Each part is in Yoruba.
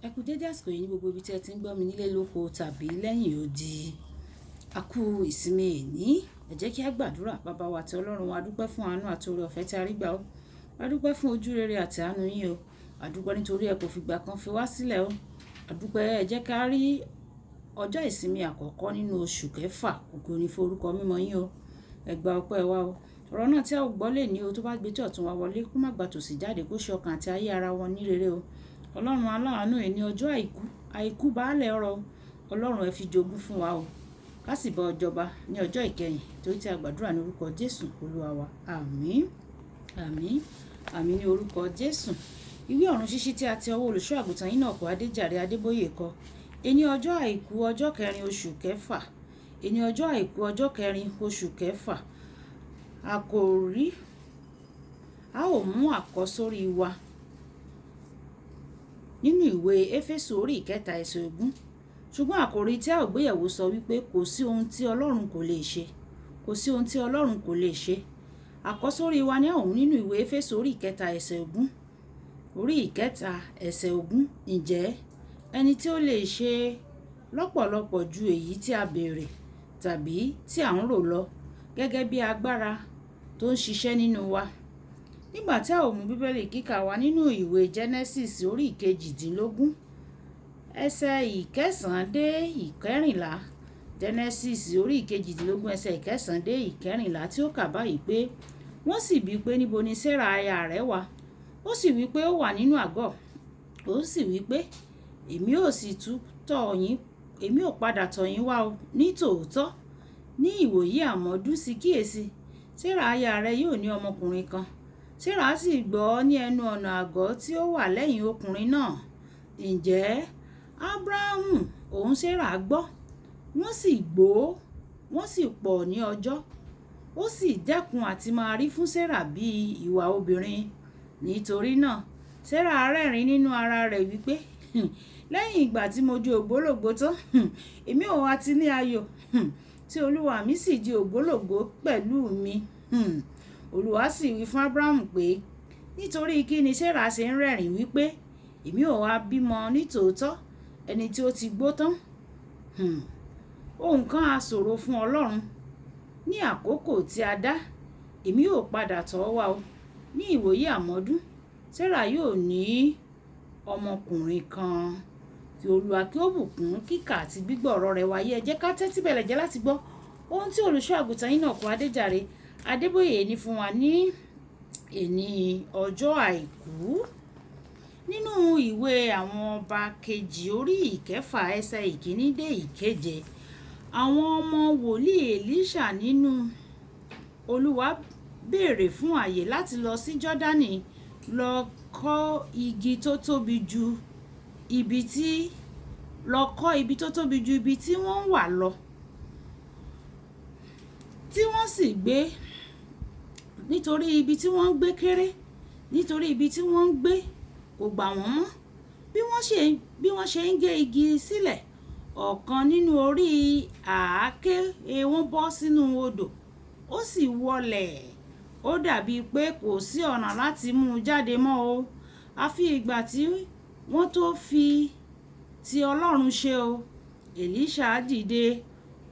Ẹ kú dédé àsìkò yìí ní gbogbo ibi tí ẹ ti ń gbọ́ mi nílé lóko tàbí lẹ́yìn odi. A kú ìsinmi èní. Ẹ jẹ́ kí a gbàdúrà. Bàbá wa àti Ọlọ́run wa, a dúpẹ́ fún àánú àti oore ọ̀fẹ́ tí a rí gbà ó. A dúpẹ́ fún ojú rere àti àánú yín o. A dúpẹ́ nítorí ẹ kò fìgbà kan fi wá sílẹ̀ o. A dúpẹ́ ẹ jẹ́ ká rí ọjọ́ ìsinmi àkọ́kọ́ nínú oṣù kẹfà. Ògo ni fún orúkọ mímọ́ yín o. Ẹ gba ọpẹ́ wa o. Ọ̀rọ̀ náà tí a ò gbọ́ lè ní o tó bá gbé tí ọ̀tún wa wọlé kó má gba tòsì jáde kó ṣe ọkàn àti ayé ara wọn ní rere o. Ọlọ́run aláàánú ẹ̀ ní ọjọ́ àìkú baálẹ̀ ọrọ̀. Ọlọ́run ẹ fi jogún fún wa o. Ká sì bá ọ jọba ní ọjọ́ ìkẹyìn torí tí a gbàdúrà ní orúkọ Jésù Olúwa wa. Àmín. Àmín. Àmín ní orúkọ Jésù. Ìwé ọ̀run ṣíṣí tí a ti ọwọ́ olùṣọ́ àgùntàn Enoch Adeboye kọ. Ení ọjọ́ àìkú ọjọ́ kẹrin oṣù kẹfà. Ení ọjọ́ àìkú ọjọ́ kẹrin oṣù kẹfà. Àkòrí a ó mú àkọ́sórí wa nínú ìwé Éfésù orí ìkẹta ẹsẹ̀ ogún. Ṣùgbọ́n àkòrí tí a ó gbéyẹ̀wò sọ wípé kò sí ohun tí Ọlọ́run kò lè ṣe. Kò sí ohun tí Ọlọ́run kò lè ṣe. Àkọ́sórí wa ní ọ̀hún nínú ìwé Éfésù orí ìkẹta ẹsẹ̀ ogún. Orí ìkẹta ẹsẹ̀ ogún. Ǹjẹ́ ẹni tí ó lè ṣe lọ́pọ̀lọpọ̀ ju èyí tí a béèrè tàbí tí à ń rò lọ gẹ́gẹ́ bí agbára tó ń ṣiṣẹ́ nínú wa. Nígbà tí a ó mú bíbélì kíkà wa nínú ìwé Genesis orí ìkejìdínlógún ẹsẹ̀ ìkẹsàn-án dé ìkẹrìnlá. Genesis orí ìkejìdínlógún ẹsẹ̀ ìkẹsàn-án dé ìkẹrìnlá tí ó kà báyìí pé wọ́n sì bi pé níbo ni Sárà aya rẹ̀ wà. Ó sì wí pé ó wà nínú àgọ́. Ó sì wí pé èmi ò padà tọ̀ yín wá o. Ní tòótọ́ ní ìwòyí àmọ́dún sí kíyèsí Sárà aya rẹ̀ yóò ní ọmọkùnrin kan. Sárà sì gbọ́ ní ẹnu ọ̀nà àgọ́ tí ó wà lẹ́yìn ọkùnrin náà. Ǹjẹ́ Ábúráhámù òun Sárà gbọ́, wọ́n sì gbó, wọ́n sì pọ̀ ní ọjọ́. Ó sì dẹ́kun àti máa rí fún Sárà bí ìwà obìnrin. Nítorí náà Sárà rẹ́rìn nínú ara rẹ̀ wípé lẹ́yìn ìgbà tí mo di ògbólógbòó tán, èmi ò wá ti ní ayọ̀, tí Olúwa mi sì di ògbólógbòó pẹ̀lú mi. Olúwa sì wí fún Ábúráhámù pé nítorí kí ni Sárà ṣe ń rẹ́rìn wípé èmi ò wá bímọ ní tòótọ́ ẹni tí ó ti gbó tán. Ohun kan á ṣòro fún Ọlọ́run. Ní àkókò tí a dá, èmi ò padà tọ̀ ọ́ wá o. Ní ìwòyí àmọ́dún, Sárà yóò ní ọmọkùnrin kan. Kí Olúwa kí ó bùkún kíkà àti gbígbọ́ ọ̀rọ̀ rẹ̀ wáyé. Ẹ jẹ́ ká tẹ́tí bẹ̀lẹ̀ jẹ́ láti gbọ́ ohun tí olùṣọ́ àgùntàn Enoch Adeboye ní fún wa ní èní ọjọ́ àìkú. Nínú ìwé àwọn ọba kejì orí ìkẹfà ẹsẹ̀ ìkíní dé ìkeje. Àwọn ọmọ wòlíì Èlíṣà nínú Olúwa béèrè fún àyè láti lọ sí Jọ́dánì lọ kọ́ ibi tó tóbi ju ibi tí wọ́n wà lọ. Tí wọ́n sì gbé nítorí ibi tí wọ́n ń gbé kéré, nítorí ibi tí wọ́n ń gbé kò gbà wọ́n mọ́. Bí wọ́n ṣe ń gé igi sílẹ̀, ọ̀kan nínú orí àáké wọn bọ́ sínú odò. Ó sì wọlẹ̀. Ó dàbí pé kò sí ọ̀nà láti mú un jáde mọ́ o. Àfi ìgbà tí wọ́n tó fi ti Ọlọ́run ṣe o. Èlíṣà dìde,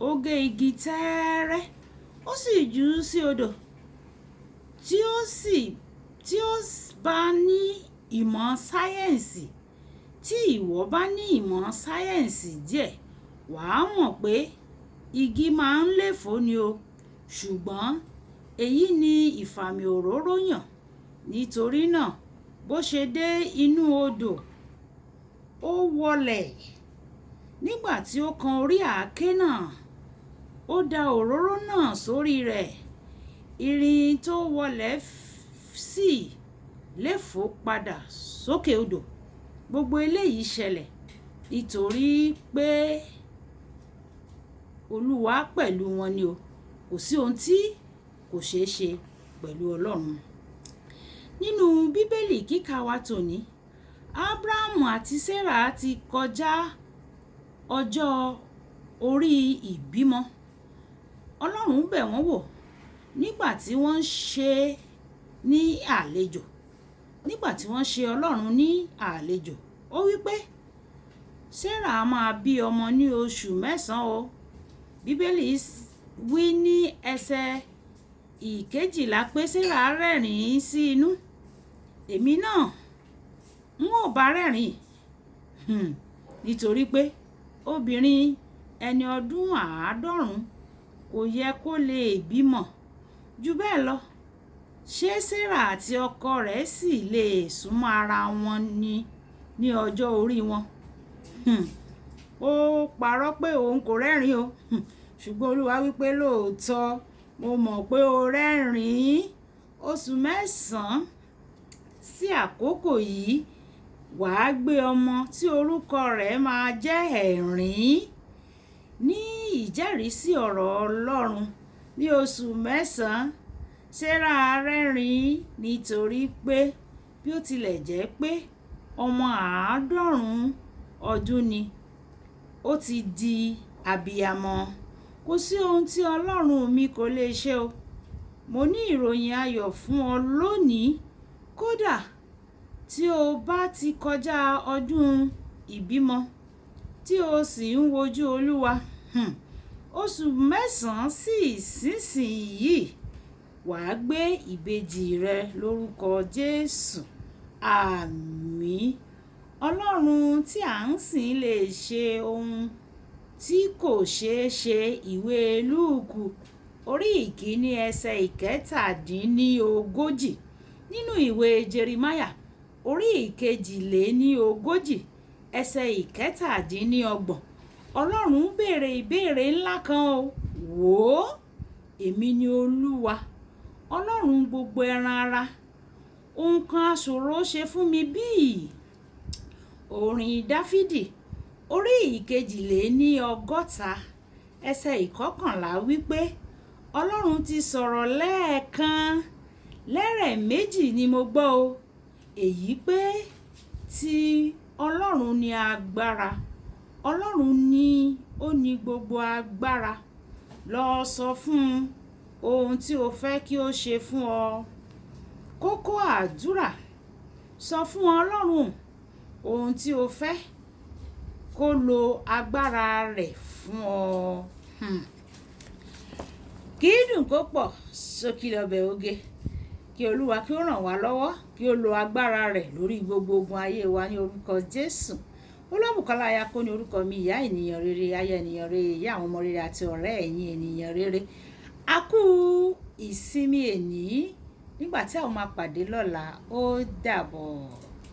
ó gé igi tẹ́ẹ́rẹ́, ó sì jù ú sí odò. Tí ó bá ní ìmọ̀ sáyẹ́ǹsì, tí ìwọ bá ní ìmọ̀ sáyẹ́ǹsì díẹ̀, wàá mọ̀ pé igi máa ń léfò ni o. Ṣùgbọ́n èyí ni ìfàmì òróró yàn. Nítorí náà bó ṣe dé inú odò, ó wọlẹ̀. Nígbà tí ó kan orí àáké náà, ó da òróró náà sórí rẹ̀. Irin tó wọlẹ̀ sì léfò padà sókè odò. Gbogbo eléyìí ṣẹlẹ̀ nítorí pé Olúwa pẹ̀lú wọn ni o. Kò sí ohun tí kò ṣeé ṣe pẹ̀lú Ọlọ́run. Nínú bíbélì kíkà wa tòní, Ábúráhámù àti Sárà ti kọjá ọjọ́ orí ìbímọ. Ọlọ́run bẹ̀ wọ́n wò nígbà tí wọ́n ṣe ní àlejò. Nígbà tí wọ́n ṣe Ọlọ́run ní àlejò, ó wí pé Sarah máa bí ọmọ ní oṣù mẹ́sàn-án o. Bíbélì wí ní ẹsẹ̀ ìkejìlá pé Sarah rẹ́rìn-ín sí inú. Èmi náà n ó bá rẹ́rìn nítorí pé obìnrin ẹni ọdún 90 kò yẹ kó lè bímọ. Jù bẹ́ẹ̀ lọ, ṣé Sarah àti ọkọ rẹ̀ sì lè súnmọ́ ara wọn ní ọjọ́ orí wọn? Ó parọ́ pé òun kò rẹ́rìn o, ṣùgbọ́n Olúwa wípé lóòótọ́ mo mọ̀ pé o rẹ́rìn. Oṣù mẹ́sàn-án sí àkókò yìí wàá gbé ọmọ tí orúkọ rẹ̀ máa jẹ́ ẹ̀rín. Ní ìjẹ́rìísí ọ̀rọ̀ Ọlọ́run, ní oṣù mẹ́sàn-án Sarah rẹ́rìn nítorí pé bí ó tilẹ̀ jẹ́ pé ọmọ 90 ọdún ni, ó ti di abiyamọ. Kò sí ohun tí Ọlọ́run mi kò lè ṣe o. Mo ní ìròyìn ayọ̀ fún ọ lónìí. Kódà tí o bá ti kọjá ọdún ìbímọ tí o sì ń wojú Olúwa, oṣù mẹ́sàn-án sí ìsinsìnyí wàá gbé ìbejì rẹ lórúkọ Jésù. Àmín. Ọlọ́run tí à ń sìn lè ṣe ohun tí kò ṣeé ṣe. Ìwé Lúùkù orí ìkíní ẹsẹ̀ 47. Nínú ìwé Jeremáyà orí 42 ẹsẹ̀ 27. Ọlọ́run béèrè ìbéèrè ńlá kan o. Wò ó, èmi ni Olúwa, Ọlọ́run gbogbo ẹran ara. Ohun kan aṣòro ṣe fún mi bí? Orin Dáfídì orí 62 ẹsẹ̀ 11 wípé Ọlọ́run ti sọ̀rọ̀ lẹ́ẹ̀kan, lẹ́rẹ̀méjì ni mo gbọ́ o. Èyí pé tí Ọlọ́run ní agbára, Ọlọ́run ni ó ní gbogbo agbára. Lọ sọ fún ohun tí o fẹ́ kí ó ṣe fún ọ. Kókó àdúrà: sọ fún Ọlọ́run ohun tí o fẹ́ kó lo agbára rẹ̀ fún ọ. Kì í dùn kó pọ̀, ṣókí lọbẹ̀ oge. Kí Olúwa kí ó ràn wá lọ́wọ́, kí ó lo agbára rẹ̀ lórí gbogbo ogun ayé wa ní orúkọ Jésù. Olúbùkọ́lá Ayako ní orúkọ mi, ìyá ènìyàn rere, aya ènìyàn rere, ìyá àwọn ọmọ rere àti ọ̀rẹ́ ẹ̀yin ènìyàn rere. A kú ìsinmi èní nígbà tí a máa pàdé lọ́la. Ó dàbọ̀.